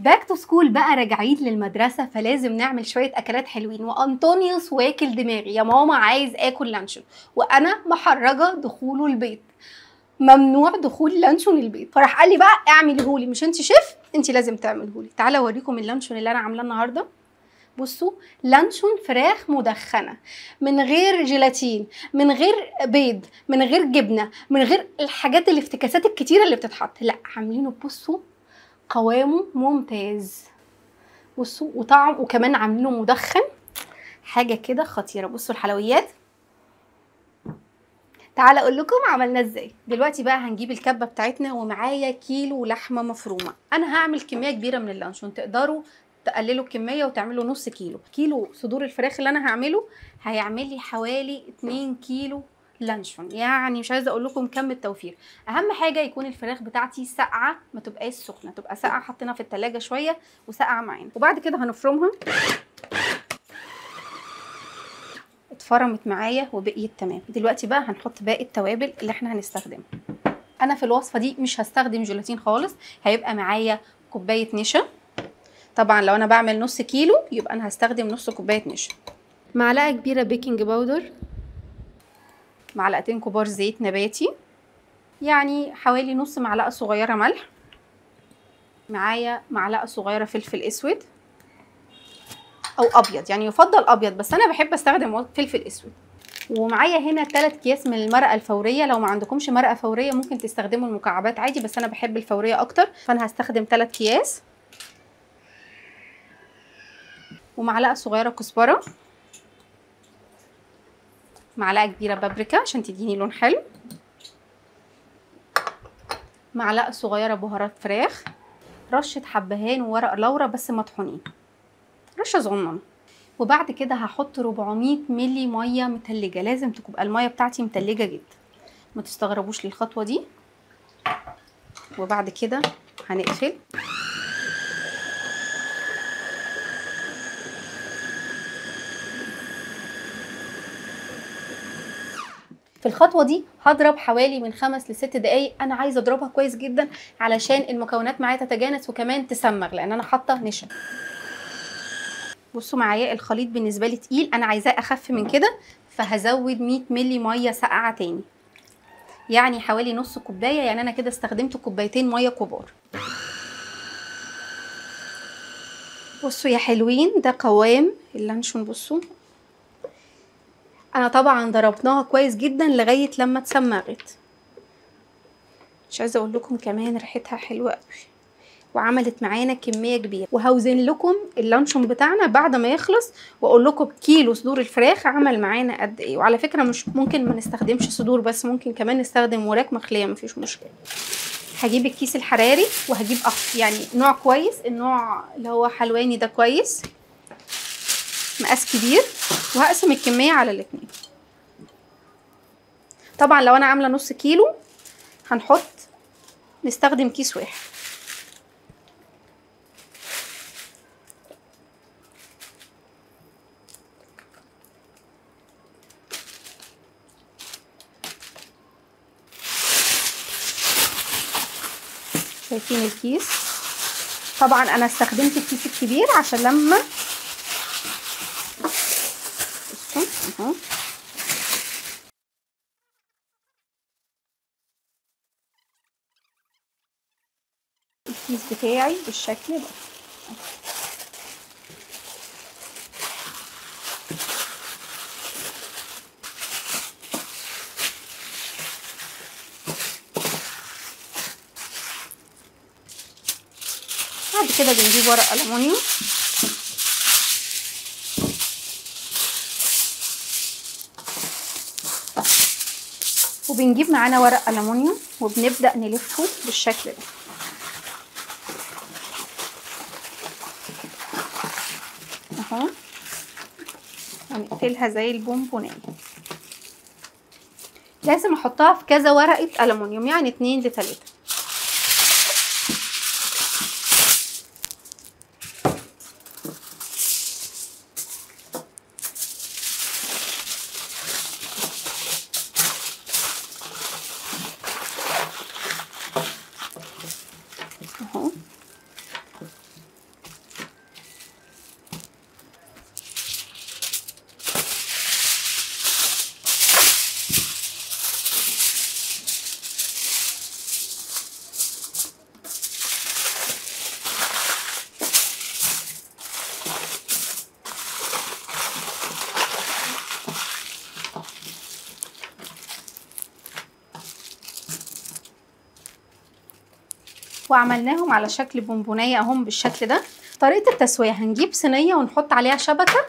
باك تو سكول بقى، راجعين للمدرسه، فلازم نعمل شويه اكلات حلوين. وانطونيوس واكل دماغي، يا ماما عايز اكل لانشون، وانا محرجه دخوله البيت، ممنوع دخول لانشون البيت. فراح قال لي بقى اعمليهولي، مش انت شيف، انت لازم تعمليهولي. تعالى اوريكم اللانشون اللي انا عاملاه النهارده. بصوا، لانشون فراخ مدخنه من غير جيلاتين، من غير بيض، من غير جبنه، من غير الحاجات الافتكاسات الكتيره اللي بتتحط، لا عاملينه. بصوا قوامه ممتاز، بصوا وطعم، وكمان عاملينه مدخن، حاجه كده خطيره. بصوا الحلويات. تعالى اقول لكم عملنا ازاي. دلوقتي بقى هنجيب الكبه بتاعتنا، ومعايا كيلو لحمه مفرومه. انا هعمل كميه كبيره من اللانشون، تقدروا تقللوا الكميه وتعملوا نص كيلو. كيلو صدور الفراخ اللي انا هعمله هيعمل لي حوالي 2 كيلو لانشون، يعني مش عايزه اقول لكم كم التوفير. اهم حاجه يكون الفراخ بتاعتي ساقعه، ما تبقاش سخنه، تبقى ساقعه، حطينا في التلاجة شويه وساقعه معانا. وبعد كده هنفرمها، اتفرمت معايا وبقيت تمام. دلوقتي بقى هنحط باقي التوابل اللي احنا هنستخدمها. انا في الوصفه دي مش هستخدم جيلاتين خالص، هيبقى معايا كوبايه نشا. طبعا لو انا بعمل نص كيلو يبقى انا هستخدم نص كوبايه نشا. معلقه كبيره بيكنج باودر، معلقتين كبار زيت نباتي، يعني حوالي نص معلقه صغيره ملح، معايا معلقه صغيره فلفل اسود او ابيض، يعني يفضل ابيض بس انا بحب استخدم فلفل اسود. ومعايا هنا 3 اكياس من المرقه الفوريه. لو ما عندكمش مرقه فوريه ممكن تستخدموا المكعبات عادي، بس انا بحب الفوريه اكتر، فانا هستخدم 3 اكياس. ومعلقه صغيره كزبره، معلقه كبيره بابريكا عشان تديني لون حلو، معلقه صغيره بهارات فراخ، رشه حبهان وورق لورا بس مطحونين، رشه صغننه. وبعد كده هحط 400 ملي ميه متلجه، لازم تبقى الميه بتاعتي متلجه جدا، ما تستغربوش للخطوه دي. وبعد كده هنقفل. في الخطوه دي هضرب حوالي من 5 ل 6 دقايق. انا عايزه اضربها كويس جدا علشان المكونات معايا تتجانس وكمان تسمغ، لان انا حاطه نشا. بصوا معايا الخليط بالنسبه لي تقيل، انا عايزاه اخف من كده، فهزود 100 ملي ميه ساقعه تاني، يعني حوالي نص كوبايه. يعني انا كده استخدمت كوبايتين ميه كبار. بصوا يا حلوين، ده قوام اللانشون. بصوا انا طبعا ضربناها كويس جدا لغايه لما اتسمغت. مش عايزه اقول لكم كمان ريحتها حلوه قوي، وعملت معانا كميه كبيره. وهوزن لكم اللانشون بتاعنا بعد ما يخلص، واقول لكم كيلو صدور الفراخ عمل معانا قد ايه. وعلى فكره مش ممكن ما نستخدمش صدور بس، ممكن كمان نستخدم وراك مخليه، مفيش مشكله. هجيب الكيس الحراري وهجيب يعني نوع كويس، النوع اللي هو حلواني ده كويس، مقاس كبير، وهقسم الكميه على الاتنين. طبعا لو انا عامله نص كيلو نستخدم كيس واحد. شايفين الكيس؟ طبعا انا استخدمت الكيس الكبير عشان لما اهو الكيس بتاعي بالشكل ده. بعد كده بنجيب ورق ألمونيوم، وبنجيب معانا ورق ألمونيوم وبنبدأ نلفه بالشكل ده اهو، ونقفلها زي البونبونات. لازم احطها في كذا ورقة ألمونيوم، يعني 2 ل 3. اهو وعملناهم على شكل بونبونيه اهم بالشكل ده. طريقه التسويه، هنجيب صينيه ونحط عليها شبكه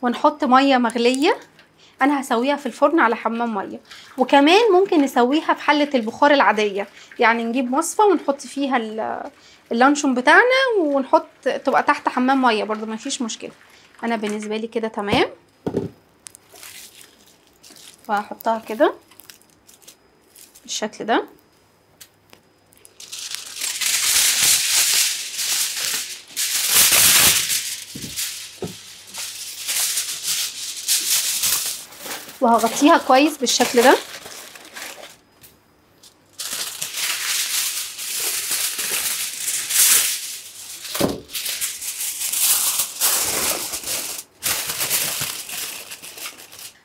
ونحط ميه مغليه. انا هسويها في الفرن على حمام ميه، وكمان ممكن نسويها في حله البخار العاديه، يعني نجيب مصفى ونحط فيها اللانشون بتاعنا ونحط تبقى تحت حمام ميه برضو ما فيش مشكله. انا بالنسبه لي كده تمام، وهحطها كده بالشكل ده. وهغطيها كويس بالشكل ده.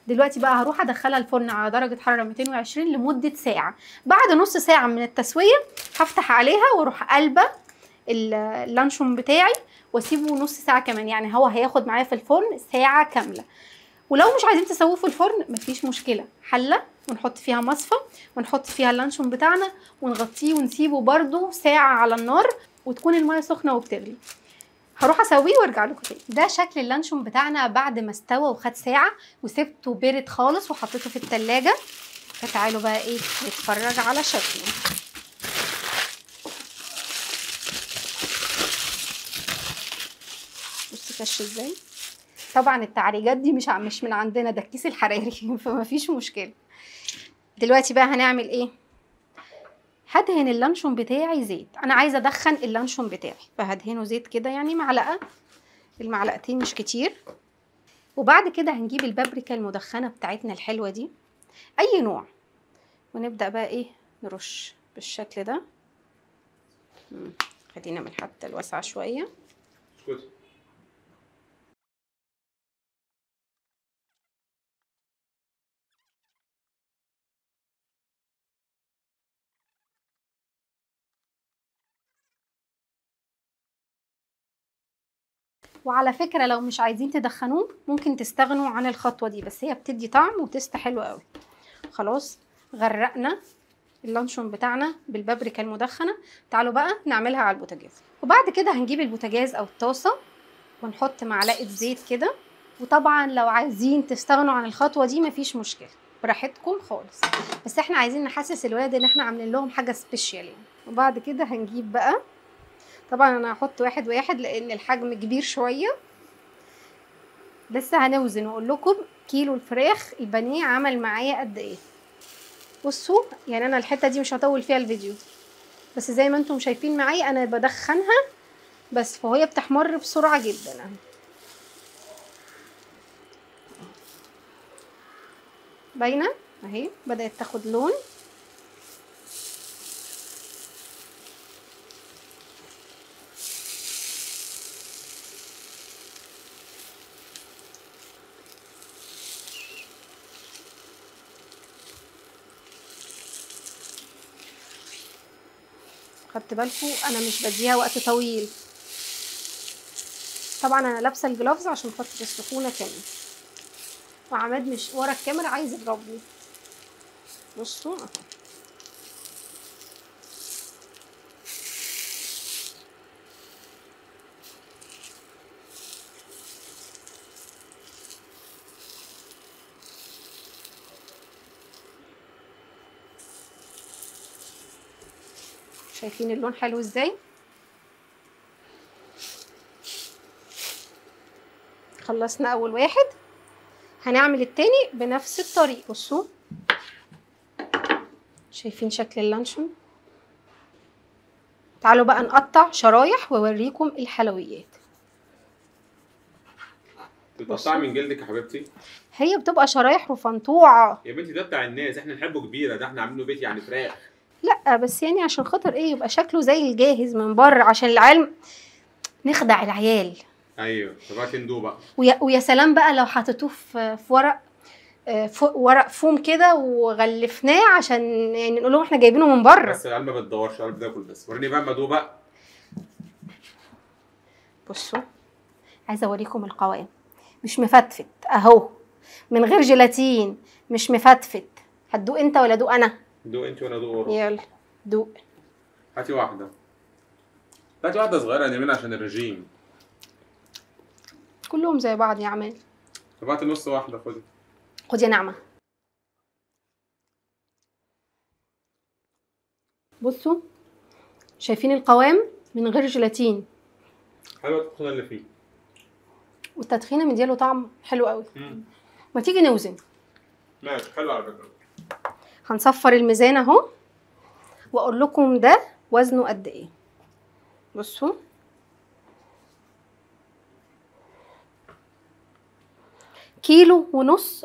دلوقتي بقى هروح ادخلها الفرن على درجه حراره 220 لمده ساعه. بعد نص ساعه من التسويه هفتح عليها واروح قلبه اللانشون بتاعي واسيبه نص ساعه كمان، يعني هو هياخد معايا في الفرن ساعه كامله. ولو مش عايزين تسووه في الفرن مفيش مشكله، حله ونحط فيها مصفى ونحط فيها اللانشون بتاعنا ونغطيه ونسيبه برده ساعه على النار وتكون الميه سخنه وبتغلي. هروح اسويه وارجع لكم تاني. ده شكل اللانشون بتاعنا بعد ما استوى وخد ساعه وسبته بارد خالص وحطيته في التلاجة. فتعالوا بقى ايه نتفرج على شكله. بصي كش ازاي. طبعا التعريجات دي مش من عندنا، ده الكيس الحراري فمفيش مشكله. دلوقتي بقى هنعمل ايه؟ هدهن اللانشون بتاعي زيت. انا عايزه ادخن اللانشون بتاعي فهدهنه زيت كده، يعني معلقه، المعلقتين مش كتير. وبعد كده هنجيب البابريكا المدخنه بتاعتنا الحلوه دي اي نوع، ونبدا بقى ايه نرش بالشكل ده. خلينا من حتى الواسعه شويه. وعلى فكره لو مش عايزين تدخنوه ممكن تستغنوا عن الخطوه دي، بس هي بتدي طعم وتست حلو قوي. خلاص غرقنا اللانشون بتاعنا بالبابريكا المدخنه. تعالوا بقى نعملها على البوتاجاز. وبعد كده هنجيب البوتاجاز او الطاسه ونحط معلقه زيت كده. وطبعا لو عايزين تستغنوا عن الخطوه دي مفيش مشكله براحتكم خالص، بس احنا عايزين نحسس الولاد ان احنا عاملين لهم حاجه سبيشال يعني. وبعد كده هنجيب بقى، طبعا انا هحط واحد واحد لان الحجم كبير شويه. لسه هنوزن واقول لكم كيلو الفراخ البانيه عمل معايا قد ايه. بصوا يعني انا الحته دي مش هطول فيها الفيديو، بس زي ما انتم شايفين معايا انا بدخنها بس، فهي بتحمر بسرعه جدا. باينه اهي بدات تاخد لون. خدت بالكم انا مش بديها وقت طويل، طبعا انا لابسه الجلافز عشان خاطر السخونه كمان. وعماد مش ورا الكاميرا عايز يضربني. بصوا اهو. شايفين اللون حلو ازاي؟ خلصنا اول واحد، هنعمل التاني بنفس الطريقه. بصوا شايفين شكل اللانشون. تعالوا بقى نقطع شرايح واوريكم الحلويات. بتقطعي من جلدك يا حبيبتي؟ هي بتبقى شرايح رفنطوعه يا بنتي ده بتاع الناس، احنا نحبه كبيره، ده احنا عاملينه بيت يعني فراخ. لا بس يعني عشان خاطر ايه يبقى شكله زي الجاهز من بره، عشان العيال نخدع العيال. ايوه طب هاتي ندوق بقى. ويا سلام بقى لو حطيتوه في ورق فوم كده وغلفناه عشان يعني نقول لهم احنا جايبينه من بره. بس العيال ما بتدورش، العيال بتاكل بس. وريني بقى اما ادوق بقى. بصوا عايزه اوريكم القوام، مش مفتفت اهو، من غير جيلاتين، مش مفتفت. هتدوق انت ولا ادوق انا؟ دوق انت وانا ادوق. يلا دوق. هاتي واحده. هاتي واحده صغيره يا نرمين عشان الرجيم. كلهم زي بعض يا عماد. طب هاتي نص واحده خدي. خد يا نعمه. بصوا شايفين القوام من غير جيلاتين. حلوه التخنه اللي فيه. والتدخينه مدياله طعم حلو قوي. ما تيجي نوزن. ماشي حلو على فكره. هنصفر الميزان اهو واقول لكم ده وزنه قد ايه. بصوا كيلو ونص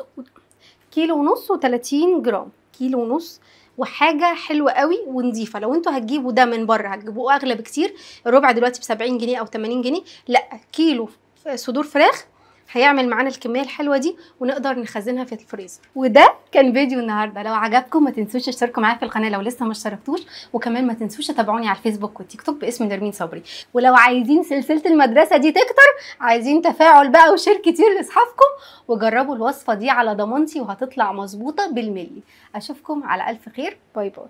و30 جرام. كيلو ونص وحاجه حلوه قوي ونظيفه. لو انتوا هتجيبوا ده من بره هتجيبوه اغلى بكتير. الربع دلوقتي ب70 جنيه او 80 جنيه. لا كيلو صدور فراخ هيعمل معانا الكميه الحلوه دي ونقدر نخزنها في الفريزر. وده كان فيديو النهارده. لو عجبكم ما تنسوش تشتركوا معايا في القناه لو لسه ما اشتركتوش، وكمان ما تنسوش تتابعوني على الفيسبوك والتيك توك باسم نرمين صبري. ولو عايزين سلسله المدرسه دي تكتر، عايزين تفاعل بقى وشير كتير لاصحابكم، وجربوا الوصفه دي على ضمانتي وهتطلع مظبوطه بالملي. اشوفكم على الف خير. باي باي.